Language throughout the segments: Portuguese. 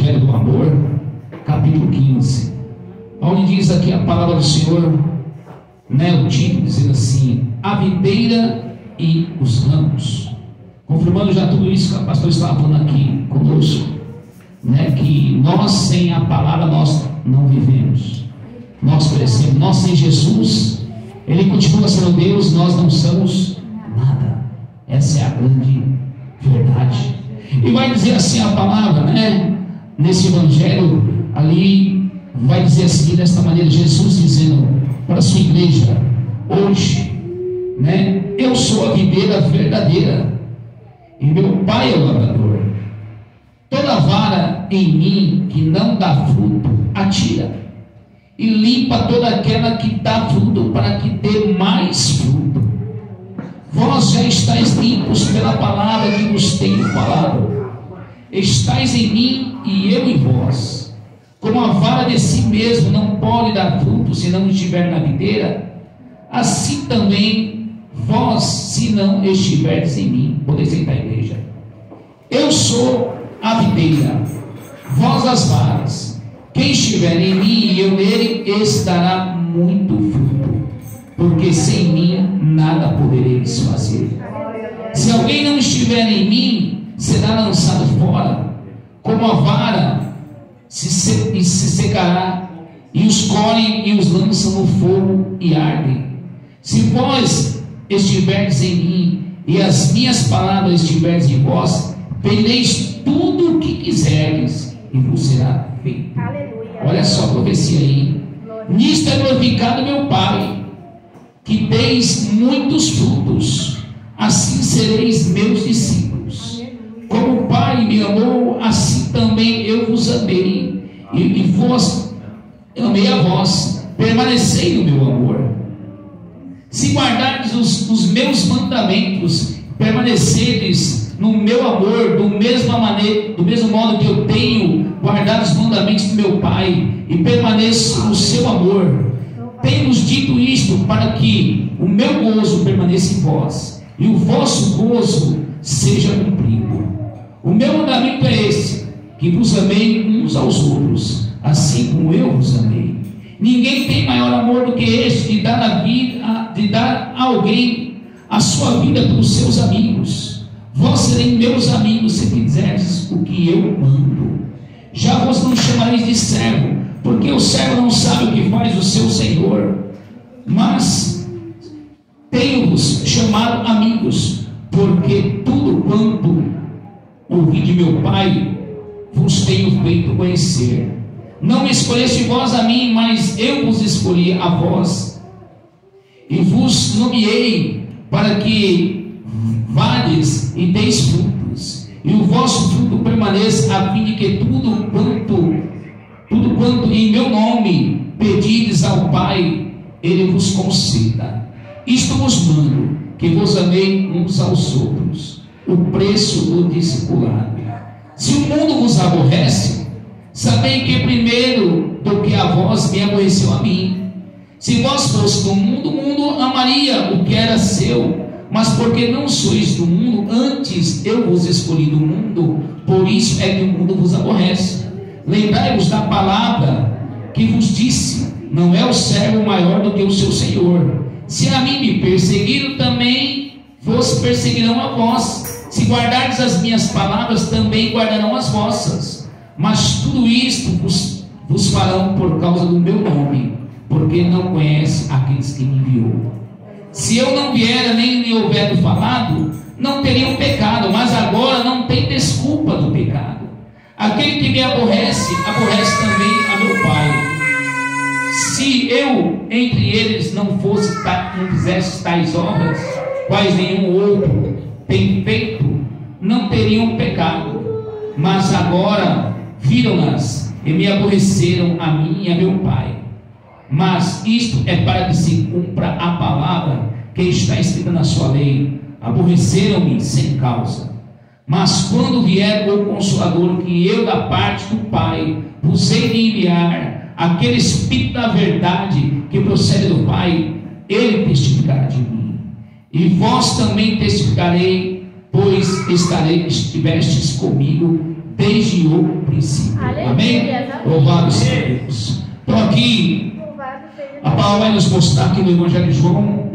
Evangelho do Amor, capítulo 15, onde diz aqui a palavra do Senhor, o título dizendo assim: a videira e os ramos, confirmando já tudo isso que a pastora estava falando aqui conosco, que nós sem a palavra nós não vivemos, nós perecemos, nós sem Jesus, Ele continua sendo Deus, nós não somos nada. Essa é a grande verdade. E vai dizer assim a palavra, nesse evangelho ali, vai dizer assim, desta maneira, Jesus dizendo para a sua igreja hoje, eu sou a videira verdadeira e meu Pai é o lavrador. Toda vara em mim que não dá fruto, atira, e limpa toda aquela que dá fruto, para que dê mais fruto. Vós já estáis limpos pela palavra que vos tenho falado. Estais em mim e eu em vós. Como a vara de si mesmo não pode dar fruto se não estiver na videira, assim também vós, se não estiverdes em mim. Podem sentar, igreja. Eu sou a videira, vós as varas. Quem estiver em mim e eu nele, esse dará muito fruto, porque sem mim nada podereis fazer. Se alguém não estiver em mim, será lançado fora, como a vara, se secará, e os colhem e os lançam no fogo e ardem. Se vós estiverdes em mim e as minhas palavras estiverdes em vós, pedireis tudo o que quiserdes e vos será feito. Aleluia. Olha só a profecia aí. Nisto é glorificado meu Pai, que deis muitos frutos, assim sereis meus discípulos. Como o Pai me amou, assim também eu vos amei, e vos amei a vós. Permanecei no meu amor. Se guardardes os meus mandamentos, permaneceres no meu amor, do mesmo modo que eu tenho guardado os mandamentos do meu Pai, e permaneço no seu amor. Tenho-vos dito isto para que o meu gozo permaneça em vós e o vosso gozo seja cumprido. O meu mandamento é esse, que vos amei uns aos outros, assim como eu vos amei. Ninguém tem maior amor do que este, de dar a alguém a sua vida pelos seus amigos. Vós sereis meus amigos se fizerdes o que eu mando. Já vos não chamareis de servo, porque o servo não sabe o que faz o seu senhor, mas tenho-vos chamado amigos, porque tudo quanto ouvi de meu Pai vos tenho feito conhecer. Não me escolheste vós a mim, mas eu vos escolhi a vós, e vos nomeei para que vades e deis frutos, e o vosso fruto permaneça, a fim de que tudo quanto em meu nome pedides ao Pai, Ele vos conceda. Isto vos mando, que vos amei uns aos outros. O preço do discipulado. Se o mundo vos aborrece, sabei que primeiro do que a vós me aborreceu a mim. Se vós fosse do mundo, o mundo amaria o que era seu. Mas porque não sois do mundo, antes eu vos escolhi do mundo, por isso é que o mundo vos aborrece. Lembrai-vos da palavra que vos disse: não é o servo maior do que o seu senhor. Se a mim me perseguiram, também vos perseguirão a vós. Se guardardes as minhas palavras, também guardarão as vossas. Mas tudo isto vos farão por causa do meu nome, porque não conhece aqueles que me enviou. Se eu não vier nem lhe houver falado, não teriam pecado, mas agora não tem desculpa do pecado. Aquele que me aborrece, aborrece também a meu Pai. Se eu entre eles não fizesse tais obras, quais nenhum outro tem feito, não teriam pecado. Mas agora viram-nas e me aborreceram a mim e a meu Pai. Mas isto é para que se cumpra a palavra que está escrita na sua lei: aborreceram-me sem causa. Mas quando vier o Consolador, que eu da parte do Pai vos hei de enviar, aquele Espírito da verdade que procede do Pai, ele testificará de mim. E vós também testificarei, pois estivestes comigo desde o princípio. Amém? Louvado seja Deus. Então aqui a palavra vai nos mostrar aqui no Evangelho de João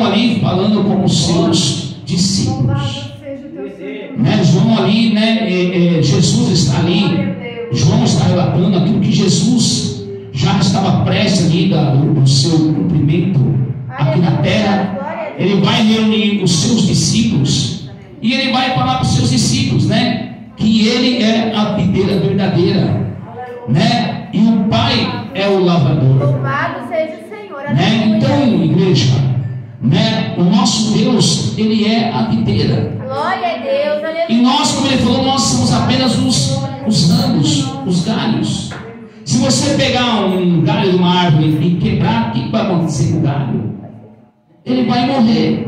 ali falando com os seus discípulos. João ali, Jesus está ali. João está relatando aquilo que Jesus já estava prestes ali do seu cumprimento aqui na terra. Ele vai reunir os seus discípulos e ele vai falar para os seus discípulos, que ele é a videira verdadeira, e o Pai é o lavrador. Louvado seja o Senhor. Então, igreja, o nosso Deus, ele é a videira. Glória a Deus, aleluia. E nós, como ele falou, nós somos apenas os ramos, os galhos. Se você pegar um galho de uma árvore e quebrar, o que vai acontecer com o galho? Ele vai morrer.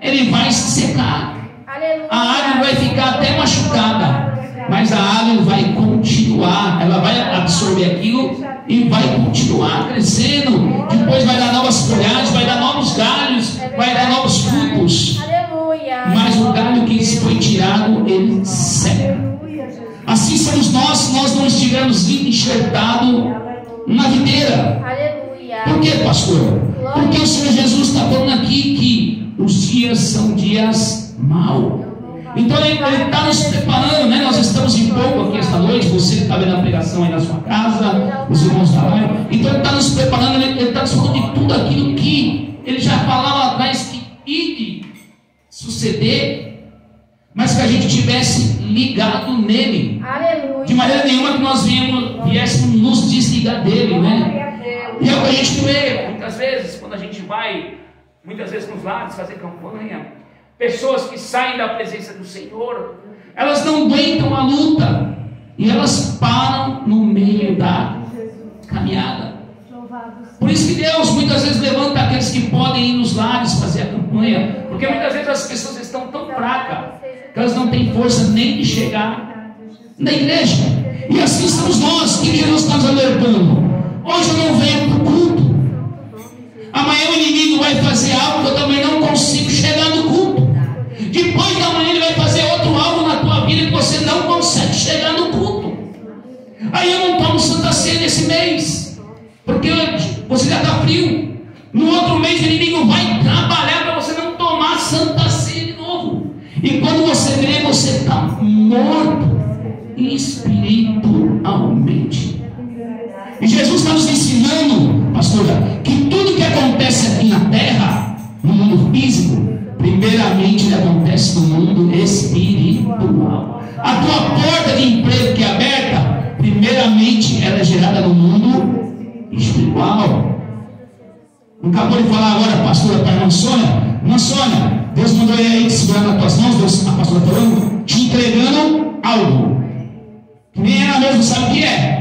Ele vai se secar. Aleluia. A árvore vai ficar até machucada, mas a árvore vai continuar. Ela vai absorver aquilo e vai continuar crescendo. Depois vai dar novas folhagens, vai dar novos galhos, vai dar novos frutos. Aleluia. Mas o galho que foi tirado, ele seca. Assim somos nós, nós não estivermos enxertados na videira. Aleluia. Por quê, pastor? Porque o Senhor Jesus está falando aqui que os dias são dias maus. Então ele está nos preparando, Nós estamos em pouco aqui esta noite. Você que está vendo a pregação aí na sua casa, os irmãos da live. Então ele está nos preparando, ele está nos falando de tudo aquilo que ele já falava atrás que iria suceder, mas que a gente tivesse ligado nele. Aleluia. De maneira nenhuma que nós viéssemos nos desligar dele, E é o que a gente vê muitas vezes, quando a gente vai, muitas vezes nos lares fazer campanha, pessoas que saem da presença do Senhor, elas não aguentam a luta, e elas param no meio da caminhada. Por isso que Deus muitas vezes levanta aqueles que podem ir nos lares fazer a campanha, porque muitas vezes as pessoas estão tão fracas, que elas não têm força nem de chegar na igreja. E assim estamos nós, que Jesus está nos alertando. Hoje eu não venho para o culto, amanhã o inimigo vai fazer algo que eu também não consigo chegar no culto. Depois da manhã ele vai fazer outro algo na tua vida que você não consegue chegar no culto. Aí eu não tomo Santa Ceia nesse mês, porque você já está frio. No outro mês o inimigo vai trabalhar para você não tomar Santa Ceia de novo. E quando você vê, você está morto espiritualmente. E Jesus está nos ensinando, pastora, que tudo que acontece aqui na terra, no mundo físico, primeiramente ele acontece no mundo espiritual. A tua porta de emprego que é aberta, primeiramente ela é gerada no mundo espiritual. Não acabou de falar agora, pastora, para a irmã Sônia? Irmã Sônia, Deus mandou ele aí segurar nas tuas mãos, Deus, a pastora falando, te entregando algo que nem ela mesmo sabe o que é.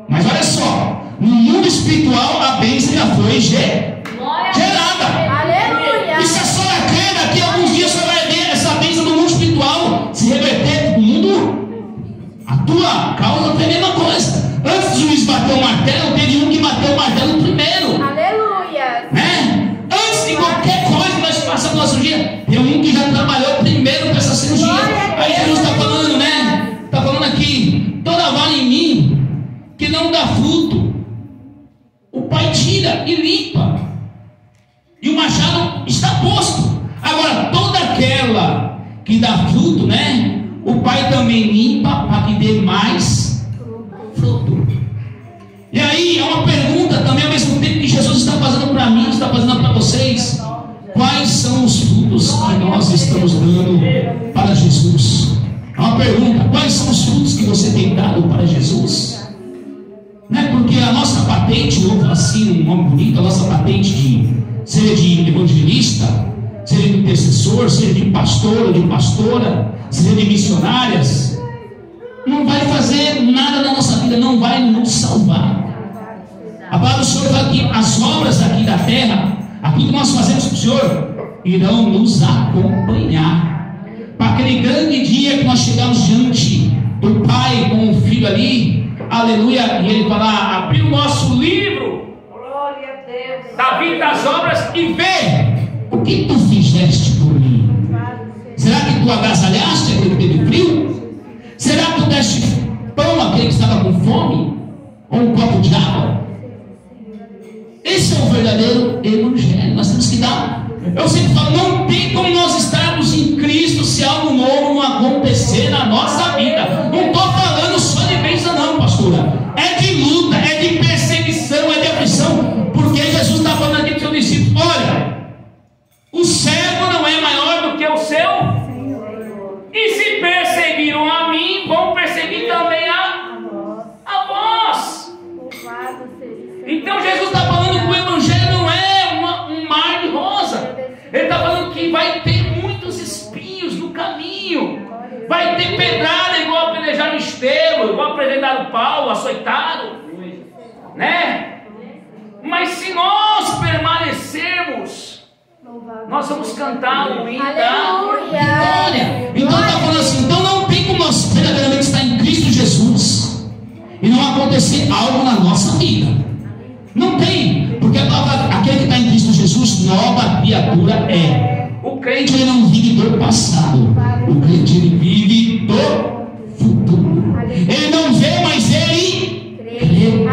Mas olha só, no mundo espiritual a bênção já foi gerada. Aleluia. E se a senhora crer, daqui a alguns dias você vai ver essa bênção do mundo espiritual se reverter no mundo. A tua causa foi a mesma coisa. Antes do juiz bater o martelo, teve um que bateu o martelo primeiro. Aleluia. Antes de qualquer coisa que nós passamos na cirurgia, tem um que já trabalhou primeiro com essa cirurgia. Aí Jesus está falando, Está falando aqui, toda vara em mim que não dá fruto, o Pai tira e limpa, e o machado está posto. Agora, toda aquela que dá fruto, o Pai também limpa para que dê mais fruto. E aí é uma pergunta também ao mesmo tempo que Jesus está fazendo para mim, está fazendo para vocês. Quais são os frutos que nós estamos dando para Jesus? É uma pergunta. Quais são os frutos que você tem dado para Jesus? Porque a nossa patente, vou falar assim, um nome bonito, a nossa patente seja de evangelista, seja de intercessor, seja de pastor ou de pastora, seja de missionárias, não vai fazer nada na nossa vida, não vai nos salvar. A palavra do Senhor fala que as obras aqui da terra, aquilo que nós fazemos com o Senhor, irão nos acompanhar. Para aquele grande dia que nós chegamos diante do Pai com o Filho ali, aleluia, e ele falar, abrir o nosso livro, glória a Deus, da vida das obras, e ver o que tu fizeste por mim. Será que tu agasalhaste aquele que teve frio? Será ou um copo de água. Esse é o verdadeiro evangelho. Nós temos que dar. Eu sempre falo, não tem como nós estarmos em Cristo se algo novo não acontecer na nossa vida. Não estou falando só de bênção não, pastora. É de luta, é de perseguição, é de aflição. Porque Jesus está falando aqui para os seus discípulos: olha, o cego não é maior do que o seu. E se perseguiram a mim, vão perseguir também a vós. Então Jesus está falando que o evangelho não é um mar de rosa. Ele está falando que vai ter muitos espinhos no caminho. Vai ter pedrada, igual apedrejaram Estevão, igual apedrejaram Paulo, açoitaram, né? Mas se nós permanecermos, nós vamos cantar o hino da vitória. Então ele está falando assim: então não tem como nós verdadeiramente estar em Cristo Jesus e não acontecer algo na nossa vida. Não tem, porque a palavra, aquele que está em Cristo Jesus, nova criatura é. O crente, ele não vive do passado, o crente, ele vive do futuro. Ele não vê, mas ele crê.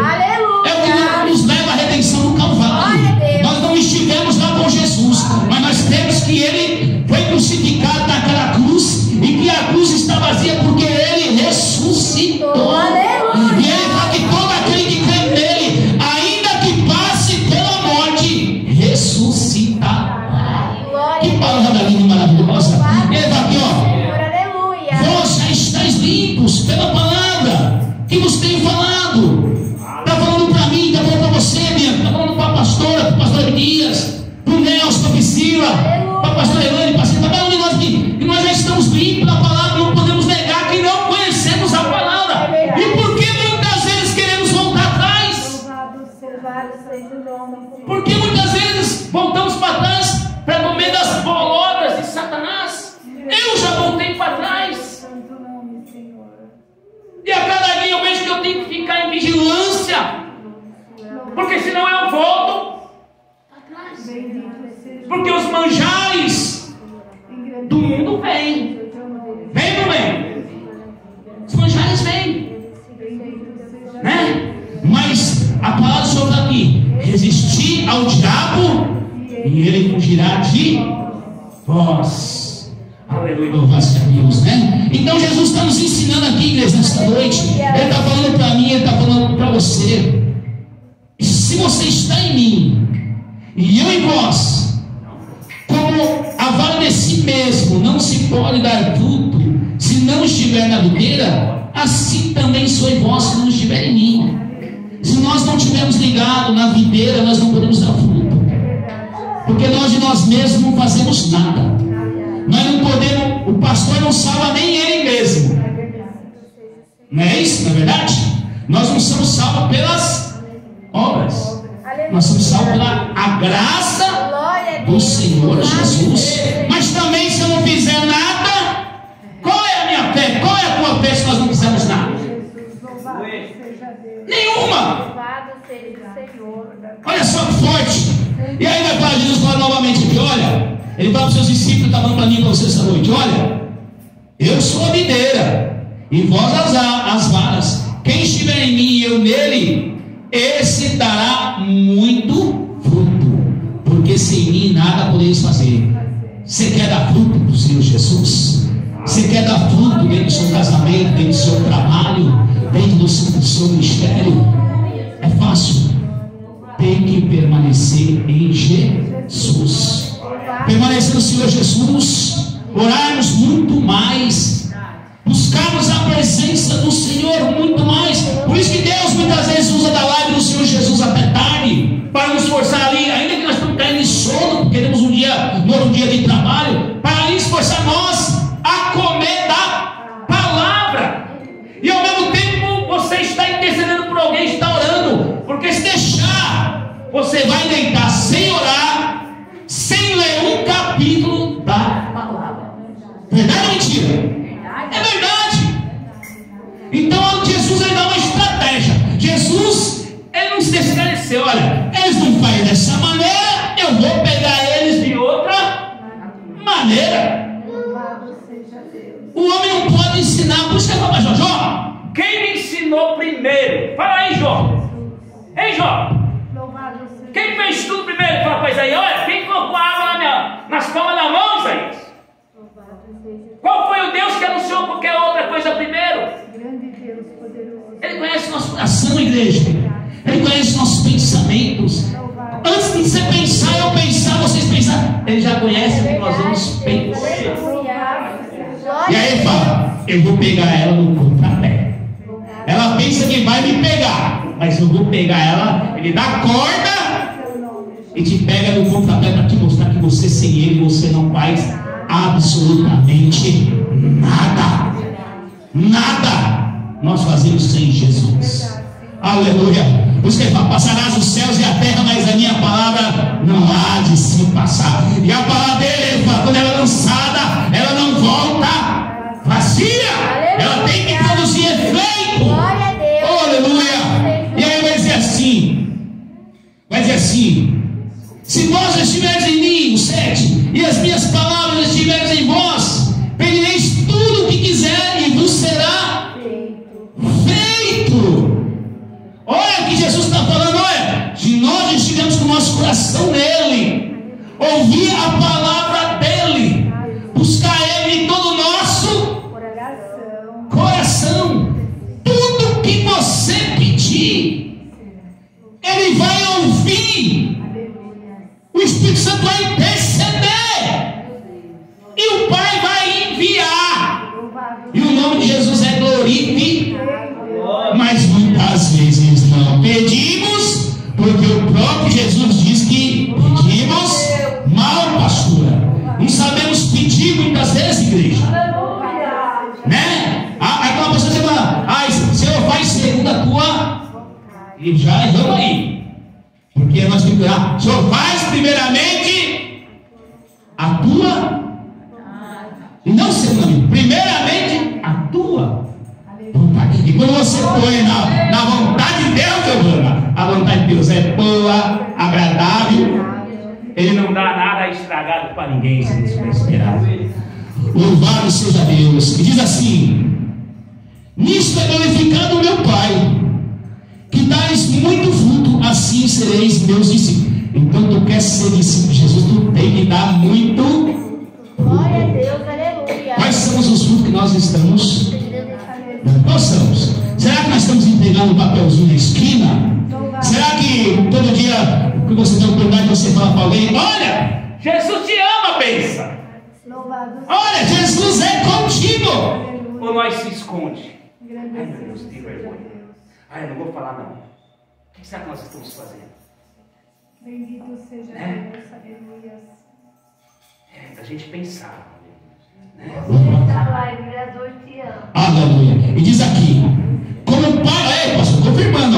É o que nos leva à redenção do Calvário. Nós não estivemos lá com Jesus, mas nós cremos que ele foi crucificado naquela cruz e que a cruz está vazia porque ele ressuscitou. E ele fala que todo aquele que crê nele, ainda que passe pela morte, ressuscitará. Que palavra linda, maravilhosa. Ele fala aqui, ó: vós já estáis limpos pela palavra que vos tenho falado. Está falando para mim, está falando para você, está falando para a pastora, para o pastor Dias, para o Nelson, para a Priscila, para a pastora Elane, para cada um de nós aqui, que nós já estamos limpos pela palavra. Não podemos negar que não conhecemos a palavra. E por que muitas vezes queremos voltar atrás? Porque muitas vezes voltamos para trás para comer das bolotas de Satanás. Eu já voltei para trás. E a cada dia eu vejo que eu tenho que ficar em vigilância, porque senão eu volto para trás. Porque os manjares do mundo vêm. Vem ou não vem? Os manjares vêm, né? Mas a palavra do Senhor está aqui: resistir ao diabo e ele fugirá de vós. Aleluia, louvado a Deus, né? Então Jesus está nos ensinando aqui, igreja, nesta noite. Ele está falando para mim, ele está falando para você. Se você está em mim e eu em vós, como a vara de si mesmo não se pode dar fruto se não estiver na videira, assim também sois vós se não estiver em mim. Se nós não estivermos ligados na videira, nós não podemos dar fruto, porque nós de nós mesmos não fazemos nada. Nós não podemos, o pastor não salva nem ele mesmo. Não é isso, não é verdade? Nós não somos salvos pelas obras. Nós somos salvos pela a graça do Senhor Jesus. Mas também, se eu não fizer nada, qual é a minha fé? Qual é a tua fé se nós não fizermos nada? Nenhuma. Olha só que forte. E aí vai falar, Jesus fala novamente aqui: olha, ele fala para os seus discípulos, está falando para mim e para você essa noite: olha, eu sou a videira e vós as varas. Quem estiver em mim e eu nele, esse dará muito fruto, porque sem mim nada podeis fazer. Você quer dar fruto para o Senhor Jesus? Você quer dar fruto dentro do seu casamento, dentro do seu trabalho, dentro do seu ministério? É fácil. Tem que permanecer em Jesus. Permanecer no Senhor Jesus, orarmos muito mais, buscarmos a presença do Senhor muito mais. Por isso que Deus muitas vezes usa da live do Senhor Jesus até tarde, para nos forçar ali, ainda que nós estamos caindo em sono, porque temos um novo dia de trabalho, para ali esforçar nós a comer da palavra. E ao mesmo tempo você está intercedendo por alguém, está orando, porque se deixar, você vai deitar sem orar, sem ler um capítulo da palavra. Verdade ou mentira? É verdade. Então Jesus, ele dá uma estratégia. Jesus, ele não se esclareceu: olha, eles não fazem dessa maneira, eu vou pegar eles de outra maneira. O homem não pode ensinar. Por isso que eu falo para Jó: quem me ensinou primeiro? Fala aí, Jó. fez, ó? Louvado seja Quem fez tudo primeiro? Fala para Isaías, olha, quem colocou a água nas palmas da mão, Isaías? Qual foi o Deus que anunciou qualquer outra coisa primeiro? grande Deus poderoso. Ele conhece nosso coração, igreja. Ele conhece nossos pensamentos. Antes de você pensar, eu pensar, vocês pensar, ele já conhece o que nós vamos pensar. E aí ele fala, eu vou pegar ela no contrapé. Ela pensa que vai me pegar, mas eu vou pegar ela, ele dá corda e te pega no contrapé para te mostrar que você sem ele, você não faz absolutamente nada. Nada nós fazemos sem Jesus. Aleluia. Por isso que ele fala, passarás os céus e a terra, mas a minha palavra não há de se passar. E a palavra dele, ele fala, quando ela é lançada, ela não volta vazia. Ela tem que produzir efeito. Glória a Deus. Oh, aleluia. E aí vai dizer assim, se vós estiveres em mim, o 7, e as minhas palavras estiverem em vós, pedireis tudo o que quiser e vos será feito. Olha o que Jesus está falando, olha, se nós estivermos com o nosso coração nele, ouvir a palavra dele, buscar ele em todo o nosso coração, tudo que você pedir, ele vai ouvir. O Espírito Santo vai interceder e o Pai vai enviar, e o nome de Jesus é glorificado. Mas muitas vezes não pedimos, porque o próprio Jesus diz que pedimos mal, pastora. Não sabemos pedir muitas vezes, igreja, né? Aquela pessoa que fala, Senhor, faz segundo a tua, e já erramos aí, porque nós temos que orar, Senhor, faz primeiramente a tua, e não segundamente, primeiramente a tua vontade. E quando você põe na vontade de Deus, Giovana, a vontade de Deus é boa, agradável, ele não dá nada estragado para ninguém, se você vai esperar. Louvado seja Deus. E diz assim: nisto é glorificado o meu Pai, que dais muito fruto, assim sereis meus discípulos. Então tu quer ser discípulo de Jesus, tu tem que dar muito fruto. Glória a Deus, aleluia. Quais são os frutos que nós estamos? Nós somos. Será que nós estamos entregando um papelzinho na esquina? Será que todo dia que você tem a oportunidade, você fala para alguém, olha, Jesus te ama, pensa. Olha, Jesus é contigo. Ou nós se esconde? Ai, meu Deus, tem vergonha. Ai, eu não vou falar não. O que será que nós estamos fazendo? Bendito seja Deus, aleluia. É, a gente pensar. Aleluia. E diz aqui, como o Pai, pastor, confirmando,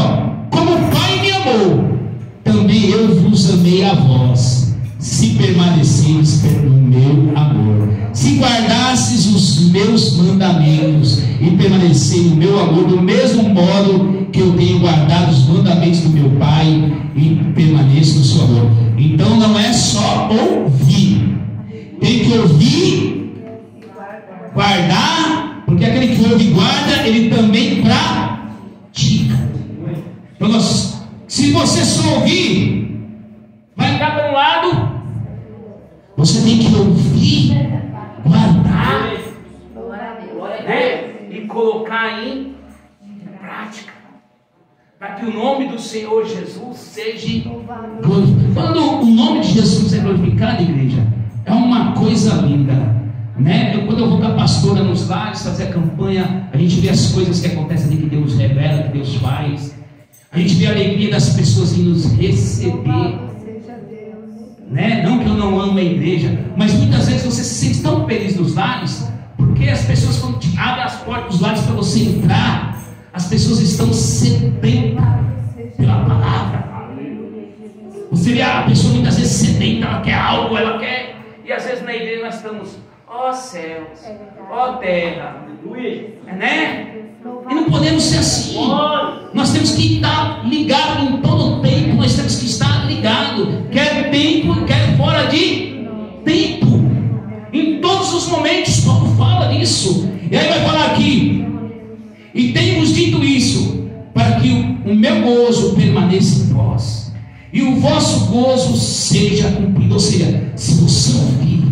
como o Pai me amou, também eu vos amei a vós, se permaneceres no meu amor, se guardasses os meus mandamentos e permaneceres no meu amor, do mesmo modo que eu tenho guardado os mandamentos do meu Pai e permaneço no seu amor. Então não é só ouvir, tem que ouvir, guardar, porque aquele que ouve e guarda, ele também pratica. Então, se você só ouvir, vai ficar para um lado, você tem que ouvir, guardar, né? E colocar em prática, para que o nome do Senhor Jesus seja glorificado. Quando o nome de Jesus é glorificado, igreja, é uma coisa linda. Né? Quando eu vou com a pastora nos lares fazer a campanha, a gente vê as coisas que acontecem ali, que Deus revela, que Deus faz. A gente vê a alegria das pessoas em nos receber, né? Não que eu não amo a igreja, mas muitas vezes você se sente tão feliz nos lares, porque as pessoas, quando te abrem as portas dos lares para você entrar, as pessoas estão sedentas pela palavra. Você vê a pessoa muitas vezes sedenta, ela quer algo, ela quer, e às vezes na igreja nós estamos, ó céus, ó terra, né? E não podemos ser assim. Nós temos que estar ligado em todo o tempo. Nós temos que estar ligado, quer tempo, quer fora de tempo, em todos os momentos. Paulo fala nisso. E aí vai falar aqui: e temos dito isso, para que o meu gozo permaneça vosso gozo seja cumprido. Ou seja, se você ouvir,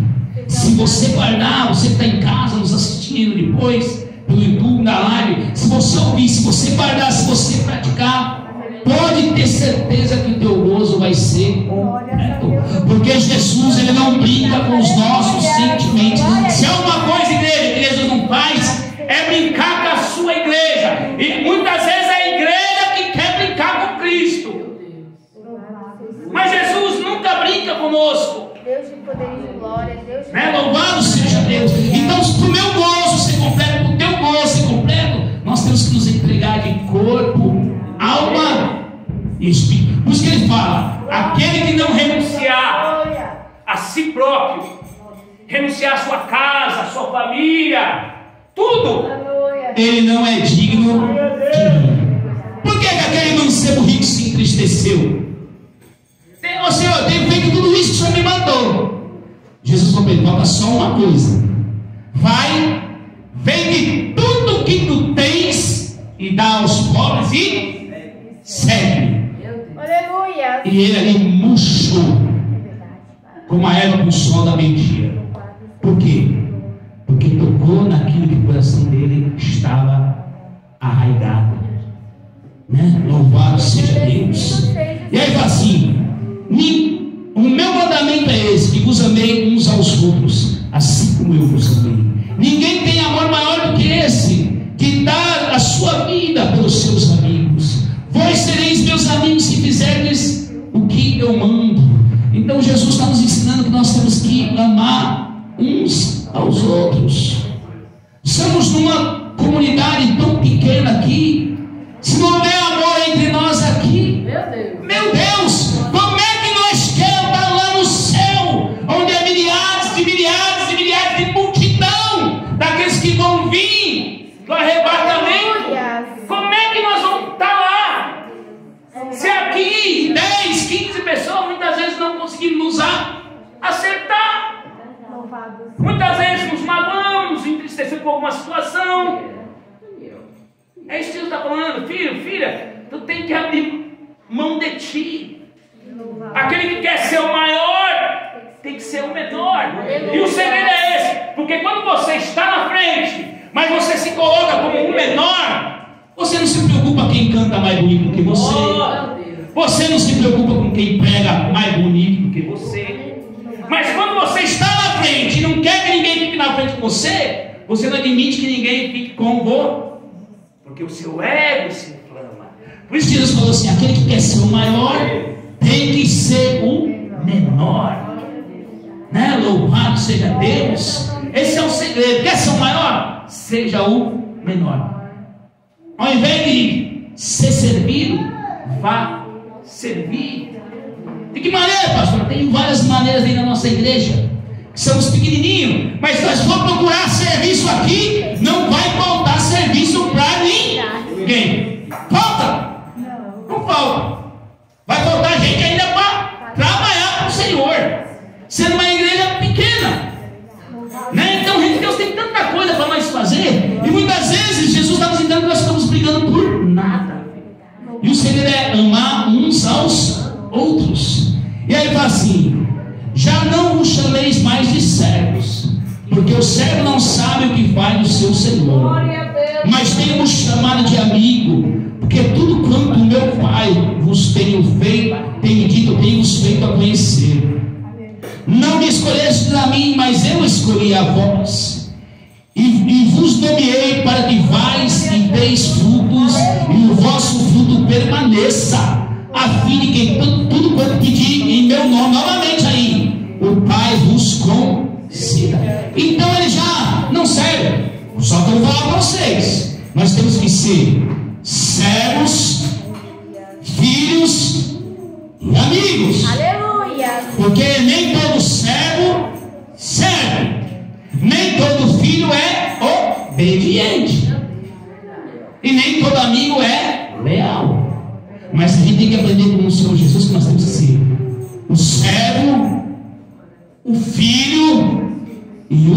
se você guardar, você que está em casa nos assistindo depois pelo YouTube, na live, se você ouvir, se você guardar, se você praticar, pode ter certeza que o teu gozo vai ser completo. Porque Jesus, ele não brinca com os nossos sentimentos. Se é uma coisa, igreja não faz, é brincar com a sua igreja. E muitas vezes é a igreja que quer brincar com Cristo. Mas Jesus nunca brinca conosco. Deus de poder e de glória, Deus de... Louvado seja Deus. Então, se para o meu gozo ser completo, para o teu gozo ser completo, nós temos que nos entregar de corpo, alma e espírito. Por isso que ele fala: aquele que não renunciar a si próprio, renunciar a sua casa, a sua família, tudo, ele não é digno de mim. Por que aquele mancebo rico se entristeceu? Ô Senhor, eu tenho feito tudo isso que o Senhor me mandou. Jesus falou: falta só uma coisa. Vai, vende tudo que tu tens e dá aos pobres e segue. Aleluia. E ele ali murchou, como a erva do sol da meio-dia. Por quê? Porque tocou naquilo que o coração dele estava arraigado, né? Louvado seja Deus. E aí fala assim: o meu mandamento é esse, que vos amei uns aos outros, assim como eu vos amei. Ninguém tem amor maior do que esse, que dá a sua vida pelos seus amigos. Vós sereis meus amigos se fizerdes o que eu mando. Então Jesus está nos ensinando que nós temos que amar uns aos outros. Somos numa comunidade tão pequena aqui. Se não houver amor entre nós aqui, meu Deus, como é que nós queremos estar lá no céu, onde há milhares de milhares de milhares de multidão daqueles que vão vir do arrebatamento? Como é que nós vamos estar lá? Se aqui 10, 15 pessoas muitas vezes não conseguimos nos acertar, muitas vezes nos magoamos, nos entristecemos com alguma situação. É isso que Deus está falando: filho, filha, tu tem que abrir mão de ti. Aquele que quer ser o maior tem que ser o menor. E o segredo é esse: porque quando você está na frente, mas você se coloca como um menor, você não se preocupa quem canta mais bonito do que você. Você não se preocupa com quem prega mais bonito do que você. Mas quando você está na frente e não quer que ninguém fique na frente com você, você não admite que ninguém fique com você, porque o seu ego se inflama. Por isso Jesus falou assim: aquele que quer ser o maior tem que ser o menor, né? Louvado seja Deus. Esse é o segredo. Quer ser o maior? Seja o menor. Ao invés de ser servido, vá servir. De que maneira, pastor? Tem várias maneiras aí na nossa igreja. Somos pequenininhos, mas se nós for procurar serviço aqui, não vai faltar serviço para ninguém. Falta? Não falta. Vai faltar gente ainda para trabalhar para o Senhor, sendo uma igreja pequena, né? Então, Deus tem tanta coisa para nós fazer, e muitas vezes Jesus está nos ensinando que nós estamos brigando por nada. E o segredo é amar uns aos outros. E aí fala assim: já não vos chameis mais de servos, porque o servo não sabe o que faz o seu senhor, mas tenho-vos chamado de amigo, porque tudo quanto o meu Pai vos tenho dito, tenho-vos feito a conhecer. Não me escolhestes a mim, mas eu escolhi a vós, e vos nomeei para que vais e deis frutos, e o vosso fruto permaneça, a fim de que tudo quanto pedir em meu nome, novamente aí, o Pai vos conceda. Então ele já não serve. Só que eu vou falar para vocês: nós temos que ser servos, filhos e amigos. Aleluia. Porque nem todo servo serve, nem todo filho é obediente, e nem todo amigo é leal. Mas a gente tem que aprender com o Senhor Jesus que nós temos que ser o servo, o filho e o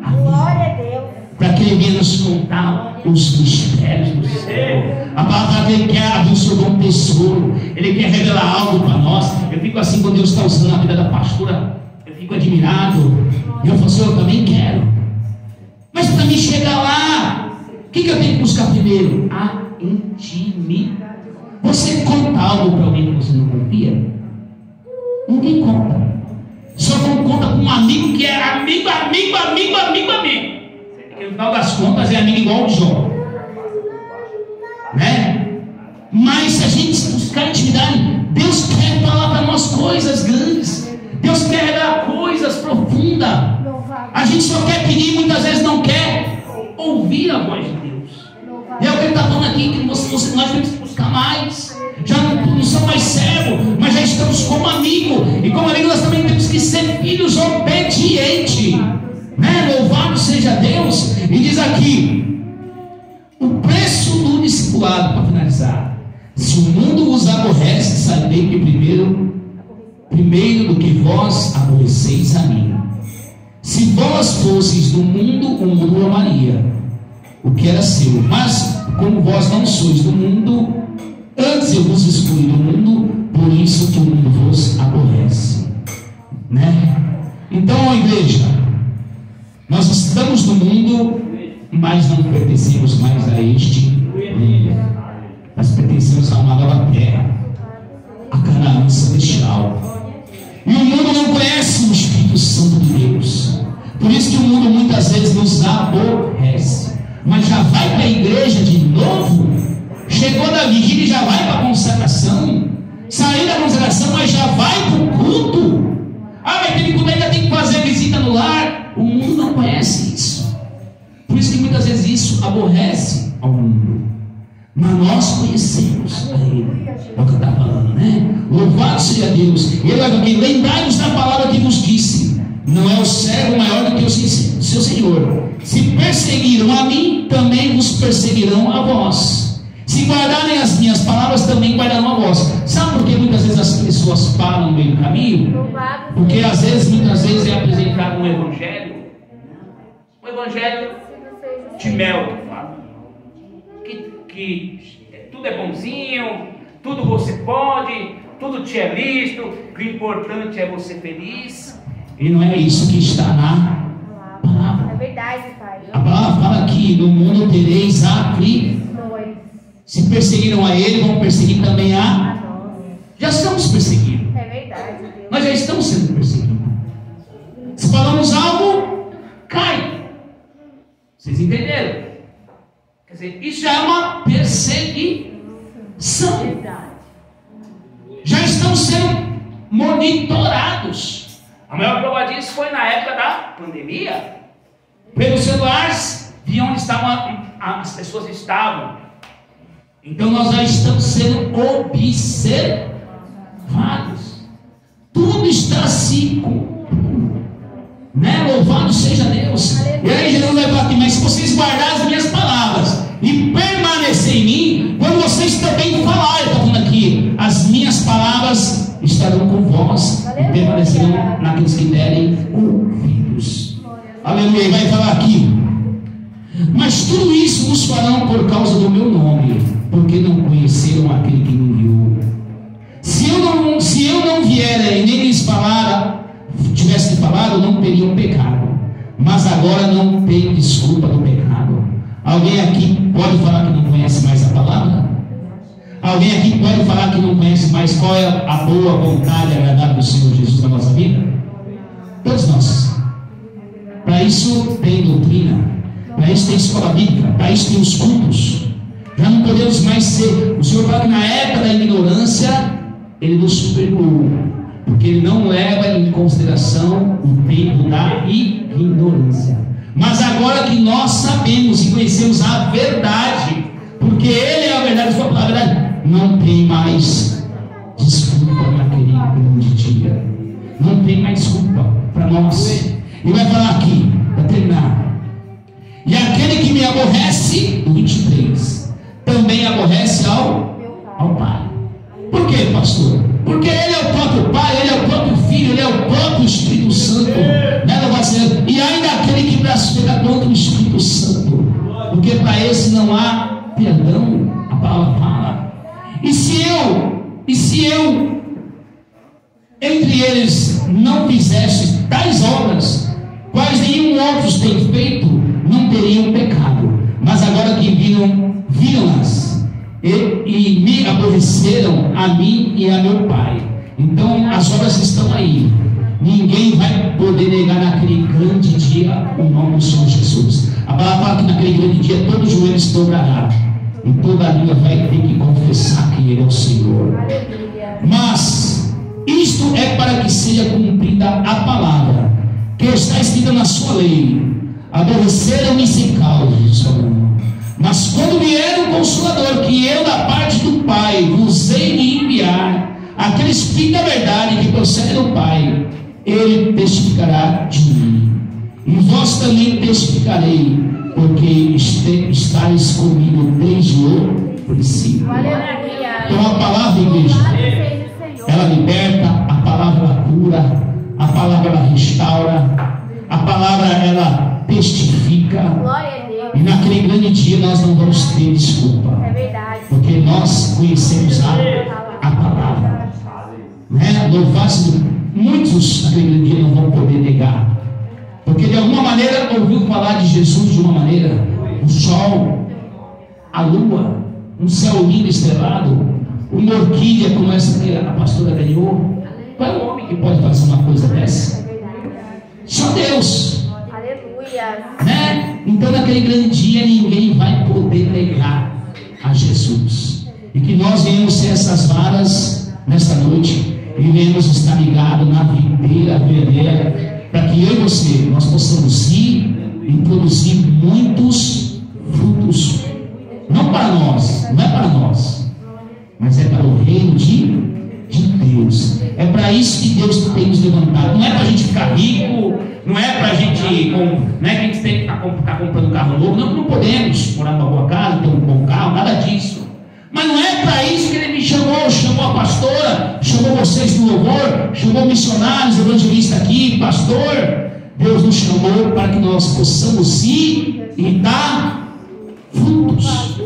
amigo. Glória a Deus. para que Ele venha nos contar os mistérios do céu. A palavra que Ele quer abrir o seu bom tesouro, Ele quer revelar algo para nós. Eu fico assim quando Deus está usando a vida da pastora, eu fico admirado. E eu falo assim, eu também quero. Mas para mim chegar lá, o que eu tenho que buscar primeiro? A intimidade. Você conta algo para alguém que você não confia? Ninguém conta. Só não conta com um amigo que é amigo. Que no final das contas é amigo igual o Jó. Né? Mas se a gente buscar intimidade, Deus quer falar para nós coisas grandes. Deus quer revelar coisas profundas. A gente só quer pedir, muitas vezes não quer ouvir a voz de Deus. E é o que ele está falando aqui, que nós temos que buscar mais. Já não somos mais servos, mas já estamos como amigo. E como amigo nós também temos que ser filhos obedientes. Né? Louvado seja Deus. E diz aqui, o preço do discipulado, para finalizar: se o mundo vos aborrece, sabei que primeiro do que vós aborreceis a mim. Se vós fosseis do mundo, o mundo amaria o que era seu. Mas como vós não sois do mundo, antes eu vos excluí do mundo, por isso que o mundo vos aborrece. Né? Então, igreja, nós estamos no mundo, mas não pertencemos mais a este mundo. Nós pertencemos a uma nova terra, a Canaã celestial. E o mundo não conhece o Espírito Santo de Deus. Por isso que o mundo muitas vezes nos aborrece. Mas já vai para a igreja de novo. Chegou da vigília e já vai para a consagração. Saiu da consagração, mas já vai para o culto. Ah, mas aquele culto ainda tem que fazer visita no lar. O mundo não conhece isso. Por isso que muitas vezes isso aborrece ao mundo. Mas nós conhecemos a Ele. É o que eu estava falando, né? Louvado seja Deus. Ele vai aqui, lembrai-vos da palavra que vos disse: não é o servo maior do que o seu Senhor. Se perseguiram a mim, também vos perseguirão a vós. Se guardarem as minhas palavras, também guardarão a vós. Sabe por que muitas vezes as pessoas param no meio do caminho? Porque muitas vezes é apresentado um evangelho de mel, que tudo é bonzinho, tudo você pode, tudo te é lícito, o importante é você feliz. E não é isso que está na palavra. É verdade, Pai. A palavra fala que no mundo tereis aflições. Se perseguiram a Ele, vão perseguir também a nós. Já estamos perseguidos. É verdade, Deus. Nós já estamos sendo perseguidos. Se falamos algo, cai. Vocês entenderam? Quer dizer, isso já é uma perseguição. Já estão sendo monitorados. A maior prova disso foi na época da pandemia. Pelos celulares, de onde as pessoas estavam. Então nós já estamos sendo observados. Tudo está se cumprindo. Né? Louvado seja Deus. E aí Jesus vai falar aqui: mas se vocês guardarem as minhas palavras e permanecer em mim, quando vocês também falarem, está falando aqui, as minhas palavras estarão com vós e permanecerão naqueles que derem ouvidos. Aleluia. E vai falar aqui: mas tudo isso vos farão por causa do meu nome, porque não conheceram aquele que me enviou. Se eu não vier e nem lhes tivesse falado, não teriam pecado. Mas agora não tem desculpa do pecado. Alguém aqui pode falar que não conhece mais a palavra? Alguém aqui pode falar que não conhece mais qual é a boa vontade agradável do Senhor Jesus na nossa vida? Todos nós. Para isso tem doutrina, para isso tem escola bíblica, para isso tem os cultos. Já não podemos mais ser. O Senhor fala que na época da ignorância Ele nos perdoou, porque Ele não leva em consideração o tempo da ignorância. Mas agora que nós sabemos e conhecemos a verdade, porque Ele é a verdade, sua palavra, não tem mais desculpa naquele grande dia. Não tem mais desculpa para nós. E vai falar aqui, para terminar: e aquele que me aborrece, no 23, também aborrece ao Pai. Por quê, pastor? Porque Ele é o próprio Pai, Ele é o próprio Filho, Ele é o próprio Espírito Santo. Né, e ainda aquele que blasfema contra o Espírito Santo. não há perdão. A palavra fala. E se eu entre eles não fizesse tais obras, quais nenhum outros tem feito, não teriam pecado. Mas agora que viram-nas e me aborreceram a mim e a meu Pai. Então as obras estão aí. Ninguém vai poder negar naquele grande dia o nome do Senhor Jesus. A palavra fala que naquele grande dia todo joelho se dobrará e toda língua vai ter que confessar que Ele é o Senhor. Mas isto é para que seja cumprida a palavra que está escrita na sua lei: aborreceram-me sem causa. Mas quando vier o Consolador, que eu da parte do Pai vos hei de enviar, aquele Espírito da verdade que procede do Pai, Ele testificará de mim. E vós também testificarei, porque estáis comigo desde o princípio. Então a palavra, igreja, ela liberta, a palavra ela cura, a palavra ela restaura, a palavra ela testifica. E naquele grande dia nós não vamos ter desculpa, porque nós conhecemos a palavra, né? Louvado, muitos naquele grande dia não vão poder negar, porque de alguma maneira ouviu falar de Jesus de uma maneira. O sol, a lua, um céu lindo estrelado, uma orquídea como essa que a pastora ganhou. Qual é o homem que pode fazer uma coisa dessa? Só Deus. Aleluia. Né? Então naquele grande dia ninguém vai poder negar a Jesus. E que nós venhamos ser essas varas nesta noite e venhamos estar ligados na videira verdadeira, para que eu e você nós possamos ir e produzir muitos frutos. Não para nós, não é para nós, mas é para o reino de Deus. É para isso que Deus tem nos levantado. Não é para a gente ficar rico, não é para a gente, não é que a gente tem que ficar comprando um carro novo. Não podemos morar numa boa casa, ter um bom carro, nada disso. Mas não é para isso que Ele me chamou a pastora, chamou vocês do louvor, chamou missionários, evangelistas aqui, pastor. Deus nos chamou para que nós possamos ir e dar frutos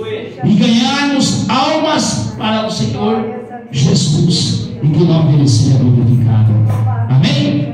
e ganharmos almas para o Senhor Jesus, e que o nome dele seja glorificado. Amém?